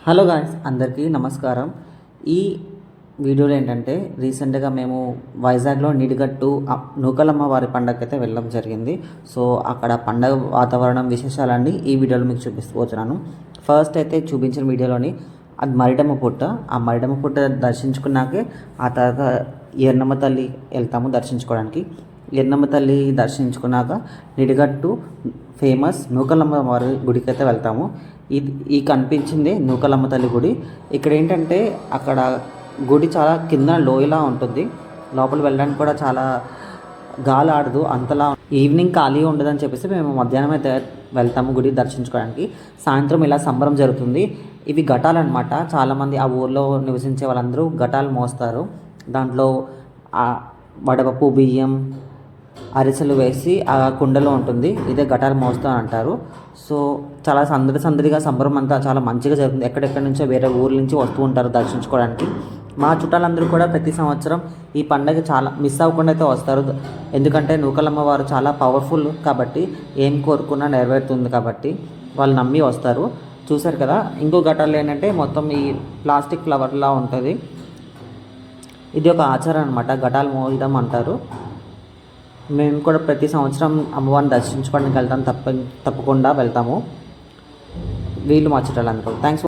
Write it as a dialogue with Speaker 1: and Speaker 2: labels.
Speaker 1: Hello guys, అందరికీ నమస్కారం. ఈ వీడియోలో ఏంటంటే రీసెంట్గా మేము వైజాగ్లో నిడిగట్టు నూకలమ్మ వారి పండగకి అయితే వెళ్ళడం జరిగింది. సో అక్కడ పండగ వాతావరణం విశేషాలన్నీ ఈ వీడియోలో మీకు చూపిస్తున్నాను. ఫస్ట్ అయితే చూపించిన వీడియోలోని అది మరిడమ్మ పుట్ట. ఆ మరిడమ్మ పుట్ట దర్శించుకున్నాకే ఆ తర్వాత ఎర్నమ్మ తల్లి వెళ్తాము దర్శించుకోవడానికి. ఎర్నమ్మ తల్లి దర్శించుకున్నాక నిడిగట్టు ఫేమస్ నూకలమ్మ వారి గుడికి అయితే వెళ్తాము. ఈ కనిపించింది నూకలమ్మ తల్లి గుడి. ఇక్కడ ఏంటంటే అక్కడ గుడి చాలా కింద లోయలా ఉంటుంది. లోపల వెళ్ళడానికి కూడా చాలా గాలి ఆడదు అంతలా. ఈవినింగ్ ఖాళీ ఉండదని చెప్పేసి మేము మధ్యాహ్నం అయితే వెళ్తాము గుడి దర్శించుకోవడానికి. సాయంత్రం ఇలా సంబరం జరుగుతుంది. ఇవి ఘటాలు అనమాట. చాలామంది ఆ ఊర్లో నివసించే వాళ్ళందరూ ఘటాలు మోస్తారు. దాంట్లో వడపప్పు, బియ్యం, అరిసెలు వేసి ఆ కుండలో ఉంటుంది. ఇదే ఘటాలు మోస్తూ అంటారు. సో చాలా సందడిగా సంబరం అంతా చాలా మంచిగా జరుగుతుంది. ఎక్కడెక్కడి నుంచో వేరే ఊర్ల నుంచి వస్తూ ఉంటారు దర్శించుకోవడానికి. మా చుట్టాలందరూ కూడా ప్రతి సంవత్సరం ఈ పండగ చాలా మిస్ అవ్వకుండా అయితే వస్తారు. ఎందుకంటే నూకలమ్మ వారు చాలా పవర్ఫుల్ కాబట్టి ఏం కోరుకున్నా నెరవేరుతుంది కాబట్టి వాళ్ళు నమ్మి వస్తారు. చూసారు కదా, ఇంకో ఘటాలు ఏంటంటే మొత్తం ఈ ప్లాస్టిక్ ఫ్లవర్లా ఉంటుంది. ఇది ఒక ఆచారం అనమాట, ఘటాలు మోయడం అంటారు. మేము కూడా ప్రతి సంవత్సరం అమ్మవారిని దర్శించుకోవడానికి వెళ్తాం. తప్పకుండా వెళ్తాము. వీళ్ళు మా చుట్టాలు అనుకో. థ్యాంక్స్.